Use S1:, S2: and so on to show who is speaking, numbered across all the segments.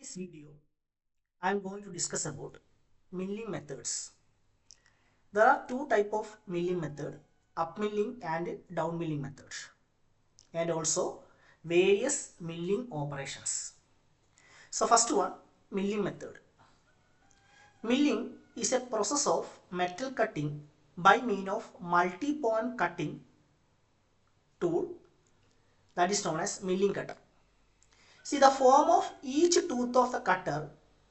S1: this video, I am going to discuss about milling methods. There are two types of milling method, up milling and down milling methods, and also various milling operations. So first one, milling method. Milling is a process of metal cutting by means of multi-point cutting tool that is known as milling cutter. See, the form of each tooth of the cutter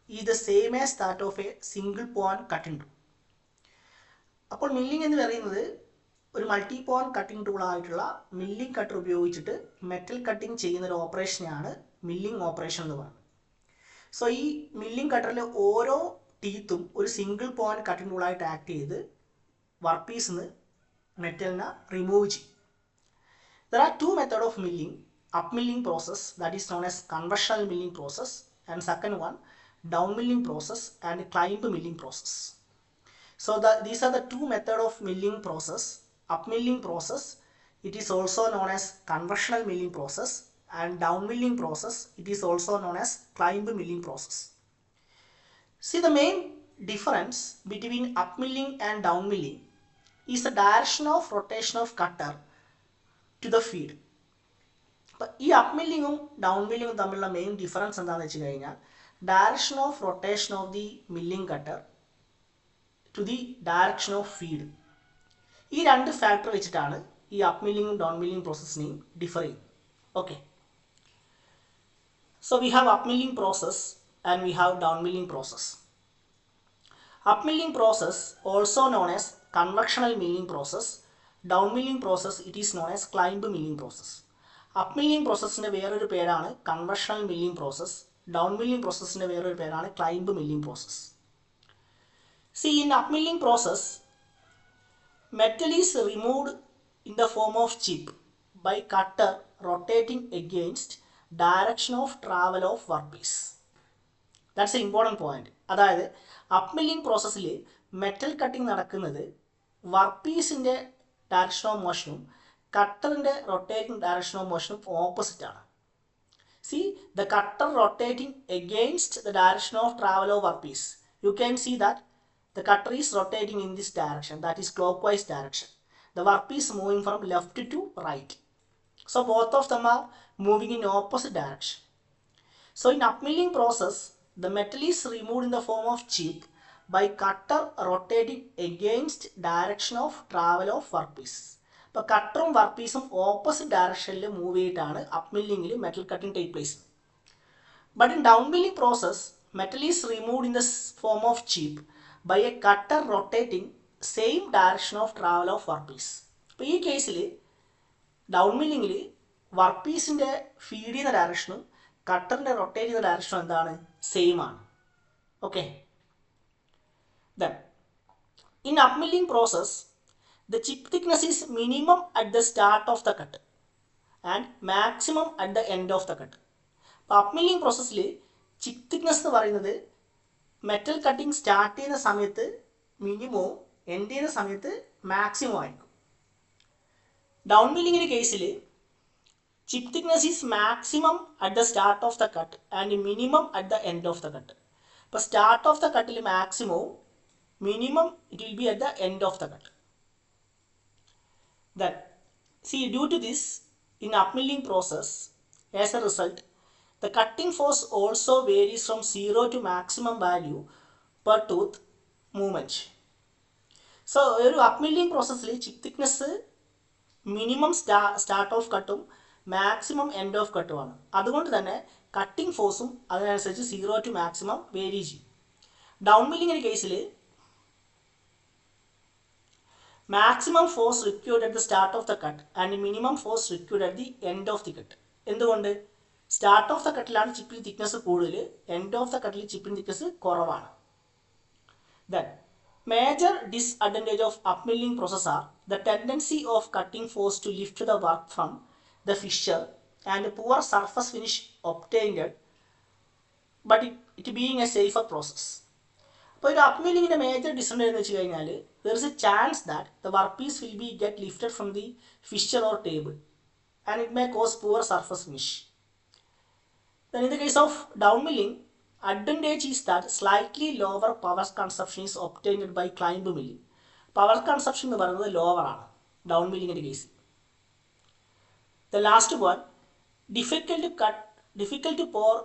S1: is the same as that of a single point cutting tool. അപ്പോൾ milling എന്ന് പറയുന്നത് ഒരു multi point cutting tool ആയിട്ടുള്ള milling cutter ഉപയോഗിച്ചിട്ട് metal cutting ചെയ്യുന്ന ഒരു ഓപ്പറേഷനാണ് milling operation എന്ന് പറയുന്നത്. സോ ഈ മില്ലിംഗ് കട്ടറിൽ ഓരോ ടീത്തും ഒരു സിംഗിൾ പോയിന്റ് കട്ടിംഗ് ടൂളായിട്ട് ആക്ട് ചെയ്ത് വർക്ക് പീസിൽ നിന്ന് മെറ്റലിനെ റിമൂവ് ചെയ്യും. There are two methods of milling, up milling process that is known as conventional milling process, and second one down milling process and climb milling process. So these are the two methods of milling process. Up milling process, it is also known as conventional milling process, and down milling process, it is also known as climb milling process. See, the main difference between up milling and down milling is the direction of rotation of cutter to the feed. അപ്പോൾ ഈ up മില്ലിങ്ങും down മില്ലിങ്ങും തമ്മിലുള്ള main difference എന്താണെന്ന് വെച്ച് കഴിഞ്ഞാൽ direction of rotation of the milling cutter to the direction of feed. ഈ രണ്ട് factor വെച്ചിട്ടാണ് ഈ അപ്പ് മില്ലിങ്ങും ഡൗൺ മില്ലിംഗ് പ്രോസസ്സിനെയും ഡിഫർ ചെയ്യുന്നത്. Okay, so we have up milling process and we have down milling process. Up milling process also known as conventional milling process. Down milling process it is known as climb milling process. Up milling പ്രോസസ്സിൻ്റെ വേറൊരു പേരാണ് conventional milling process. Down milling പ്രോസസ്സിൻ്റെ വേറൊരു പേരാണ് climb milling process. See, in up milling process, metal is removed in the form of chip by cutter rotating against direction of travel of workpiece. That's an important point. അതായത് up milling പ്രോസസ്സിൽ metal cutting നടക്കുന്നത് work പീസിൻ്റെ direction of മോഷനും കട്ടറിൻ്റെ rotating direction of മോഷനും opposite ആണ്. See, the cutter rotating against the direction of travel of workpiece. You can see that the cutter is rotating in this direction, that is clockwise direction. The workpiece moving from left to right. So both of them are moving in opposite direction. So in up milling process, the metal is removed in the form of chip by cutter rotating against direction of travel of workpiece. അപ്പോൾ കട്ടറും work പീസും opposite ഡയറക്ഷനിൽ move ചെയ്തിട്ടാണ് up മില്ലിങ്ങിൽ metal cutting take place. But in down milling process metal is removed in the form of chip by a cutter rotating same direction of travel of work piece. അപ്പോൾ ഈ കേസിൽ down മില്ലിങ്ങിൽ വർക്ക് പീസിൻ്റെ feed ചെയ്യുന്ന ഡയറക്ഷനും കട്ടറിൻ്റെ റൊട്ടേറ്റ് ചെയ്യുന്ന ഡയറക്ഷനും എന്താണ്, സെയിം ആണ്. Okay, then in up milling process the chip thickness is minimum at the start of the cut and maximum at the end of the cut. അപ്പോൾ അപ്പ് മില്ലിംഗ് പ്രോസസ്സിൽ ചിപ്പ് തിക്നെസ് എന്ന് പറയുന്നത് metal cutting start ചെയ്യുന്ന സമയത്ത് മിനിമവും end ചെയ്യുന്ന സമയത്ത് maximum ആയിരിക്കും. Down മില്ലിങ്ങിൻ്റെ കേസിൽ chip thickness is maximum at the start of the cut and minimum at the end of the cut. അപ്പോൾ സ്റ്റാർട്ട് ഓഫ് ദ കട്ടിൽ മാക്സിമവും minimum it will be at the end of the cut. Then, see, due to this, in up milling process, as a result, the cutting force also varies from 0 to maximum value per tooth movement. So, ഒരു up milling processൽ chip thickness minimum start of കട്ടും maximum end of കട്ടുമാണ്. അതുകൊണ്ട് തന്നെ cutting ഫോഴ്സും അതിനനുസരിച്ച് 0 to maximum vary ചെയ്യും. Down മില്ലിങ്ങിൻ്റെ കേസിൽ maximum force required at the start of the cut and minimum force required at the end of the cut. എന്തുകൊണ്ട് സ്റ്റാർട്ട് ഓഫ് ദ കട്ടിലാണ് ചിപ്പിന് തിക്നെസ് കൂടുതൽ, എൻഡ് ഓഫ് ദ കട്ടിൽ ചിപ്പിന് തിക്നെസ് കുറവാണ്. Then major disadvantage of up milling process are the tendency of cutting force to lift the work from the fixture and poor surface finish obtained but it being a safer process. അപ്പോൾ ഒരു up മില്ലിങ്ങിൻ്റെ major disadvantage എന്ന് വെച്ച് കഴിഞ്ഞാൽ there is a chance that the workpiece will be get lifted from the fissure or table and it may cause poor surface finish. Then in the case of down milling, advantage is that slightly lower power consumption is obtained by climb milling. Power consumption എന്ന് പറയുന്നത് lower ആണ് down മില്ലിങ്ങിൻ്റെ case. The last one, difficult to pour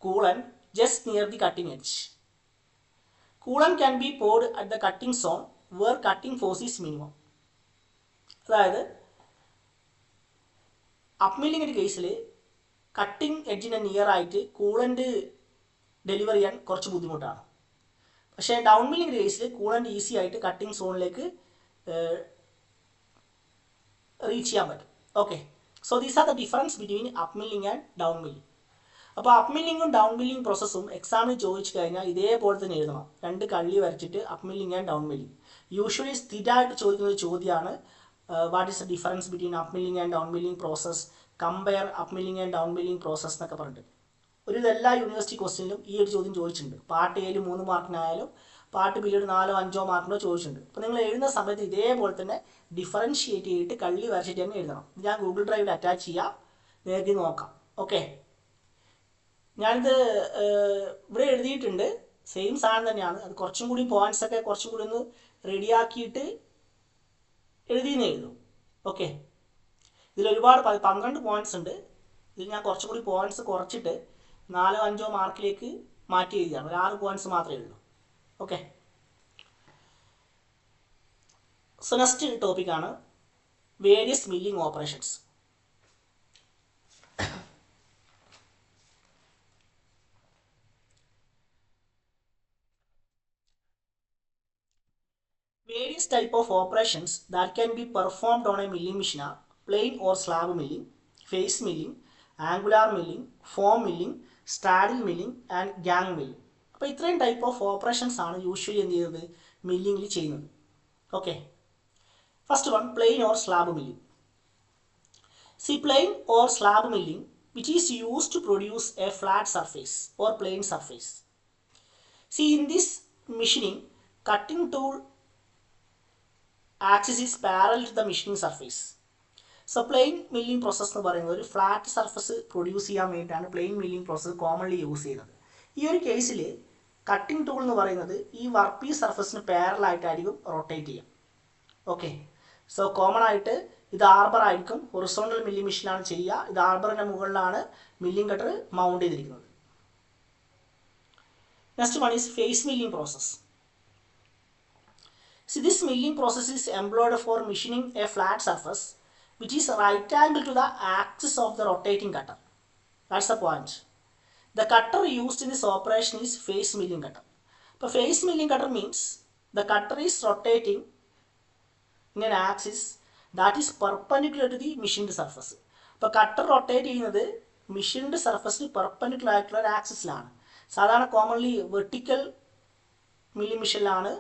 S1: coolant just near the cutting edge. Coolant can be poured at the cutting zone where cutting force is minimum. അതായത് up മില്ലിങ്ങിൻ്റെ കേസിൽ cutting എഡ്ജിന് near ആയിട്ട് coolant deliver ചെയ്യാൻ കുറച്ച് ബുദ്ധിമുട്ടാണ്. പക്ഷേ down മില്ലിങ്ങിൻ്റെ കേസിൽ coolant easy ആയിട്ട് കട്ടിംഗ് സോണിലേക്ക് റീച്ച് ചെയ്യാൻ പറ്റും. Okay, so these are the difference between up milling and down milling. അപ്പോൾ അപ്പ് മില്ലിങ്ങും ഡൗൺ മില്ലിംഗ് പ്രോസസ്സും എക്സാമിന് ചോദിച്ചു കഴിഞ്ഞാൽ ഇതേപോലെ തന്നെ എഴുതണം. രണ്ട് കള്ളി വരച്ചിട്ട് up milling and down milling. Usually സ്ഥിരമായിട്ട് ചോദിക്കുന്ന ഒരു ചോദ്യമാണ് what is the difference between up milling and down milling process, compare up milling and down milling process എന്നൊക്കെ പറഞ്ഞിട്ട് ഒരു എല്ലാ യൂണിവേഴ്സിറ്റി ക്വസ്റ്റ്യനിലും ഈ ഒരു ചോദ്യം ചോദിച്ചിട്ടുണ്ട്. പാർട്ട് എയിൽ 3 മാർക്കിനായാലും പാർട്ട് ബിയിൽ 4-5 മാർക്കിനോ ചോദിച്ചിട്ടുണ്ട്. അപ്പോൾ നിങ്ങൾ എഴുതുന്ന സമയത്ത് ഇതേപോലെ തന്നെ ഡിഫറൻഷിയേറ്റ് ചെയ്തിട്ട് കള്ളി വരച്ചിട്ട് തന്നെ എഴുതണം. ഞാൻ ഗൂഗിൾ ഡ്രൈവിൽ അറ്റാച്ച് ചെയ്യാം, നിങ്ങൾക്ക് നോക്കാം. ഓക്കെ, ഞാനിത് ഇവിടെ എഴുതിയിട്ടുണ്ട്, സെയിം സാധനം തന്നെയാണ്. അത് കുറച്ചും കൂടി പോയിൻറ്റ്സൊക്കെ കുറച്ചും കൂടി ഒന്ന് റെഡിയാക്കിയിട്ട് എഴുതിയെന്ന് എഴുതും. ഓക്കെ, ഇതിൽ ഒരുപാട് 12 പോയിൻറ്റ്സ് ഉണ്ട്. ഇതിൽ ഞാൻ കുറച്ചും കൂടി പോയിൻറ്റ്സ് കുറച്ചിട്ട് 4-5 മാർക്കിലേക്ക് മാറ്റി എഴുതിയാണ്. ഒരു 6 പോയിൻറ്റ്സ് മാത്രമേ ഉള്ളൂ. ഓക്കെ, സോ നെക്സ്റ്റ് ടോപ്പിക്കാണ് various milling operations. Various type of operations that can be performed on a milling machine are plain or slab milling, face milling, angular milling, foam milling, straddle milling and gang milling. അപ്പോൾ ഇത്രയും type of operations ആണ് usually എന്ത് ചെയ്യുന്നത് മില്ലിങ്ങിൽ ചെയ്യുന്നത്. Okay, first one plain or slab milling. See plain or slab milling which is used to produce a flat surface or plain surface. See in this machining cutting tool axis is parallel to the machining surface. So plain milling process എന്ന് പറയുന്നത് ഒരു flat surface produce ചെയ്യാൻ വേണ്ടിയിട്ടാണ് plain milling process commonly use ചെയ്യുന്നത്. ഈ ഒരു കേസിൽ cutting tool എന്ന് പറയുന്നത് ഈ വർക്ക് പീസ് സർഫസിന് പാരലായിട്ടായിരിക്കും റൊട്ടേറ്റ് ചെയ്യുക. ഓക്കെ, സോ കോമൺ ആയിട്ട് ഇത് ആർബർ ആയിരിക്കും, ഹൊറിസോണ്ടൽ മില്ലിംഗ് മെഷീനാണ് ചെയ്യുക. ഇത് ആർബറിൻ്റെ മുകളിലാണ് മില്ലിംഗ് കട്ടർ മൗണ്ട് ചെയ്തിരിക്കുന്നത്. Next one is face milling process. See, this milling process is employed for machining a flat surface which is right angle to the axis of the rotating cutter. That's the point. The cutter used in this operation is face milling cutter. So face milling cutter means the cutter is rotating in an axis that is perpendicular to the machined surface. അപ്പോൾ cutter rotate ചെയ്യുന്നത് machined സർഫസിന് perpendicular ആയിട്ടുള്ള ഒരു ആക്സിസിലാണ്. സാധാരണ commonly vertical milling മെഷീനിലാണ്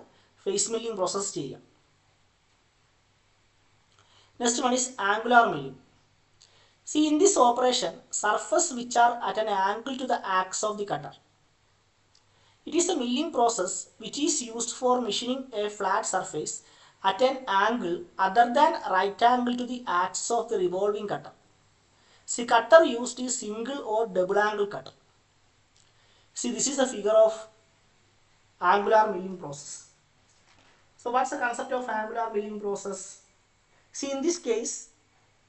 S1: face milling process ചെയ്യുക. Next one is angular milling. See, in this operation, surface which are at an angle to the axis of the cutter. It is a milling process which is used for machining a flat surface at an angle other than right angle to the axis of the revolving cutter. See, cutter used is single or double angle cutter. See, this is a figure of angular milling process. So what's the concept of angular milling process? See, in this case,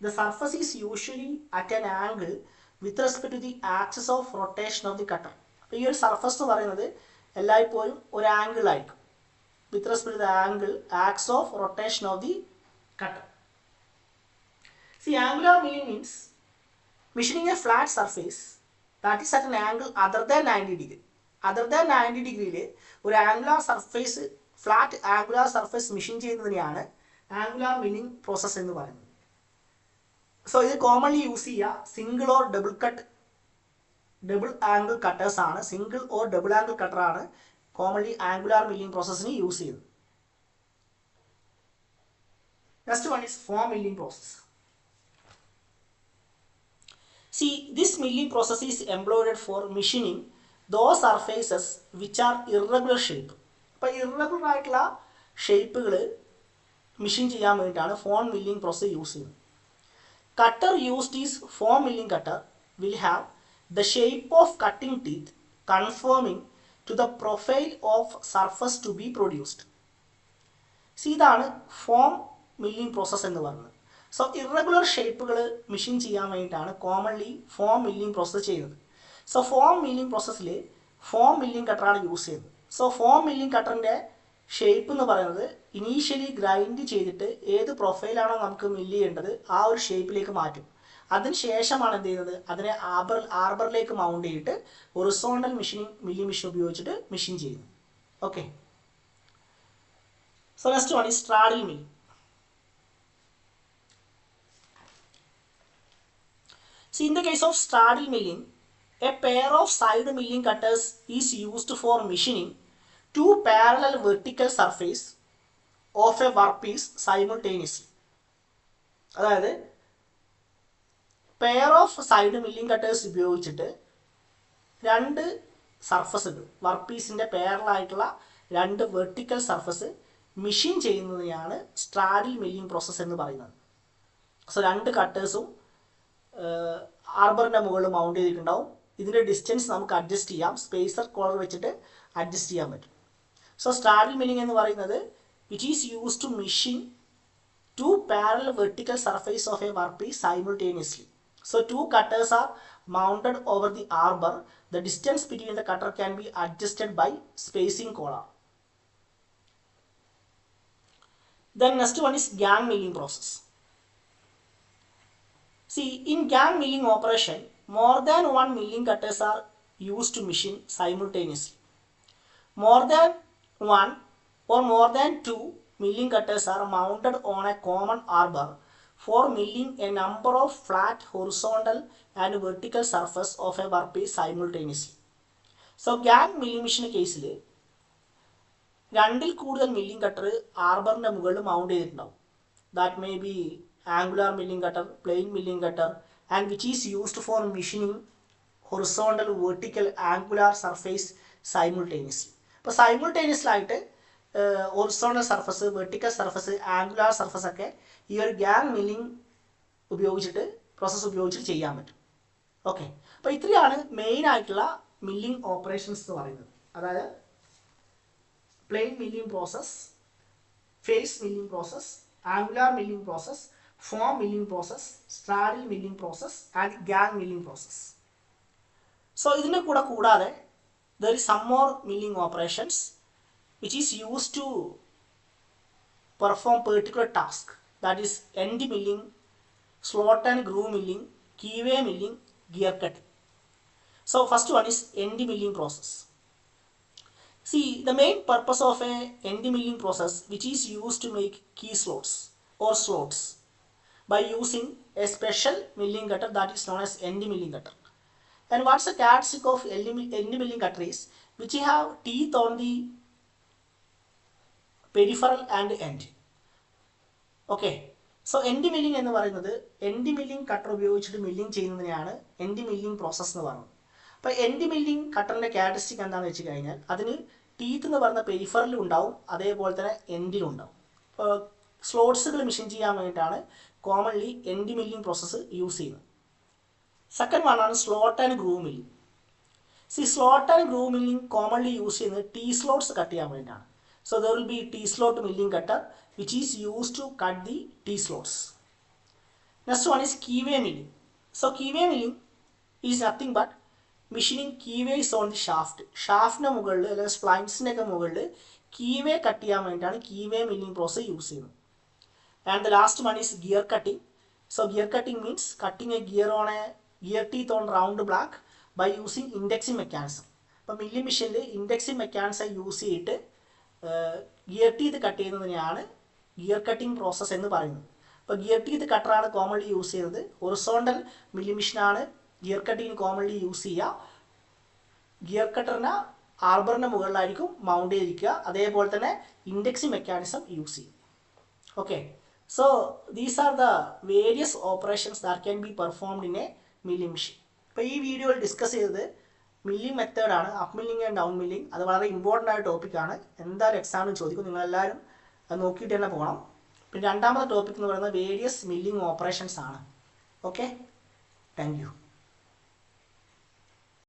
S1: the surface is usually at an angle with respect to the axis of rotation of the cutter. അപ്പോൾ ഈ ഒരു surface എന്ന് പറയുന്നത് എല്ലായ്പ്പോഴും ഒരു angle ആയിരിക്കും with respect to the angle axis of rotation of the cutter. See, angular milling means machining a flat surface that is at an angle other than 90 degree. Other than 90 degree ഒരു angular surface flat angular surface machine ചെയ്യുന്നതിനെയാണ് angular milling process എന്ന് പറയുന്നത്. So ഇത് commonly use ചെയ്യുക single or double angle cutters ആണ്. Single or double angle കട്ടറാണ് commonly angular milling പ്രോസസ്സിന് use ചെയ്യുന്നത്. Next one is form milling process. See, this milling process is employed for machining those surfaces which are irregular shape. അപ്പോൾ irregular ആയിട്ടുള്ള ഷേപ്പുകൾ machine ചെയ്യാൻ വേണ്ടിയിട്ടാണ് form milling process use ചെയ്യുന്നത്. Cutter used is form milling cutter will have the shape of cutting teeth conforming to the profile of surface to be produced. See, ഇതാണ് form milling process എന്ന് പറയുന്നത്. So irregular ഷേപ്പുകൾ machine ചെയ്യാൻ വേണ്ടിയിട്ടാണ് commonly form milling process ചെയ്യുന്നത്. So form milling പ്രോസസ്സിൽ form milling കട്ടറാണ് use ചെയ്യുന്നത്. So form milling കട്ടറിൻ്റെ shape എന്ന് പറയുന്നത് ഇനീഷ്യലി ഗ്രൈൻഡ് ചെയ്തിട്ട് ഏത് പ്രൊഫൈലാണോ നമുക്ക് മില്ല് ചെയ്യേണ്ടത് ആ ഒരു ഷേപ്പിലേക്ക് മാറ്റും. അതിന് ശേഷമാണ് എന്ത് ചെയ്യുന്നത്, അതിനെ ആർബറിലേക്ക് മൗണ്ട് ചെയ്തിട്ട് ഹൊറിസോണ്ടൽ മില്ലിംഗ് മെഷീൻ ഉപയോഗിച്ചിട്ട് മെഷീൻ ചെയ്യുന്നു. Okay. So next one is straddle milling. See, in the case of straddle milling, a pair of side milling cutters is used for machining two parallel vertical surface of a workpiece simultaneously. അതായത് pair of side milling cutters ഉപയോഗിച്ചിട്ട് രണ്ട് സർഫസുകൾ work പീസിൻ്റെ പെയറിലായിട്ടുള്ള രണ്ട് vertical surface machine ചെയ്യുന്നതിനെയാണ് straddle milling process എന്ന് പറയുന്നത്. സോ രണ്ട് കട്ടേഴ്സും ആർബറിൻ്റെ മുകളിൽ മൗണ്ട് ചെയ്തിട്ടുണ്ടാവും. ഇതിൻ്റെ ഡിസ്റ്റൻസ് നമുക്ക് അഡ്ജസ്റ്റ് ചെയ്യാം, സ്പേസർ കോളർ വെച്ചിട്ട് അഡ്ജസ്റ്റ് ചെയ്യാൻ പറ്റും. സോ സ്ട്രാഡിൽ മില്ലിംഗ് എന്ന് പറയുന്നത് it is use to machine two parallel vertical surface of a work piece simultaneously. So two cutters are mounted over the arbor. The distance between the cutter can be adjusted by spacing collar. Then next one is gang milling process. See, in gang milling operation, more than one milling cutters are used to machine simultaneously. More than one or more than two milling cutters are mounted on a common arbor for milling a number of flat horizontal and vertical surface of a workpiece simultaneously. So gang milling machine കേസിൽ രണ്ടിൽ കൂടുതൽ milling cutter ആർബറിൻ്റെ മുകളിൽ mount ചെയ്തിട്ടുണ്ടാവും. That may be angular milling cutter, plain milling cutter, and which is used for machining horizontal, vertical, angular surface simultaneously. അപ്പോൾ സൈമിൾട്ടേനിയസ്ലായിട്ട് horizontal surface, vertical surface, angular surface ഒക്കെ ഈ ഒരു ഗ്യാങ് മില്ലിംഗ് ഉപയോഗിച്ചിട്ട് process ഉപയോഗിച്ചിട്ട് ചെയ്യാൻ പറ്റും. ഓക്കെ. അപ്പോൾ ഇത്രയാണ് മെയിൻ ആയിട്ടുള്ള മില്ലിംഗ് ഓപ്പറേഷൻസ് എന്ന് പറയുന്നത്. അതായത് plain milling process, face milling process, angular milling process, form milling process, straddle milling process and gang milling process. So ഇതിൻ്റെ കൂടാതെ there is some more milling operations which is used to perform particular task, that is end milling, slot and groove milling, keyway milling, gear cutting. So first one is end milling process. See, the main purpose of a end milling process which is used to make key slots or slots by using a special milling cutter that is known as end milling cutter. And what's the characteristic of end milling cutter is which have teeth on the peripheral and end. Okay. So end milling എന്ന് പറയുന്നത് end milling cutter ഉപയോഗിച്ചിട്ട് milling ചെയ്യുന്നതിനെയാണ് end milling process എന്ന് പറയുന്നത്. അപ്പോൾ end milling കട്ടറിൻ്റെ characteristic എന്താണെന്ന് വെച്ച് കഴിഞ്ഞാൽ അതിന് ടീത്ത് എന്ന് പറയുന്ന പെരിഫറലും ഉണ്ടാവും, അതേപോലെ തന്നെ എൻഡിലും ഉണ്ടാവും. അപ്പോൾ സ്ലോട്ട്സുകൾ മെഷീൻ ചെയ്യാൻ വേണ്ടിയിട്ടാണ് commonly end milling process use ചെയ്യുന്നത്. സെക്കൻഡ് വൺ ആണ് slot and groove milling. Slot and groove milling commonly use ചെയ്യുന്നത് ടീ സ്ലോട്ട്സ് കട്ട് ചെയ്യാൻ വേണ്ടിയിട്ടാണ്. So there will be T slot milling cutter which is used to cut the T slots. Next one is keyway milling. So keyway milling is nothing but machining keyways on the shaft. ഷാഫ്റ്റിൻ്റെ മുകളിൽ അല്ലെങ്കിൽ സ്പ്ലൈൻസിൻ്റെ ഒക്കെ മുകളിൽ keyway cut ചെയ്യാൻ വേണ്ടിയിട്ടാണ് keyway milling process use ചെയ്യുന്നത്. And the last one is gear cutting. So gear cutting means cutting a gear on a gear teeth on round black by using indexing mechanism. അപ്പോൾ milling മെഷീനിൽ indexing mechanism use ചെയ്തിട്ട് gear teeth cut ചെയ്യുന്നതിനെയാണ് gear cutting process എന്ന് പറയുന്നത്. അപ്പോൾ gear teeth കട്ടറാണ് commonly use ചെയ്യുന്നത്. Horizontal milling മെഷീനാണ് ഗിയർ കട്ടിങ്ങിന് കോമൺലി യൂസ് ചെയ്യുക. ഗിയർ കട്ടറിന് ആർബറിൻ്റെ മുകളിലായിരിക്കും മൗണ്ട് ചെയ്തിരിക്കുക, അതേപോലെ തന്നെ ഇൻഡെക്സിങ് മെക്കാനിസം യൂസ് ചെയ്യും. Okay. So these are the various operations that can be performed in A milling machine. ഇപ്പോൾ ഈ വീഡിയോയിൽ ഡിസ്കസ് ചെയ്തത് മില്ലിംഗ് മെത്തേഡാണ്, up milling and down milling. അത് വളരെ ഇമ്പോർട്ടൻ്റ് ആയ ടോപ്പിക്കാണ്. എന്തായാലും എക്സാമിന് ചോദിക്കും, നിങ്ങളെല്ലാവരും അത് നോക്കിയിട്ട് തന്നെ പോകണം. പിന്നെ രണ്ടാമത്തെ ടോപ്പിക് എന്ന് പറയുന്നത് വേരിയസ് മില്ലിംഗ് ഓപ്പറേഷൻസ് ആണ്. Okay, thank you.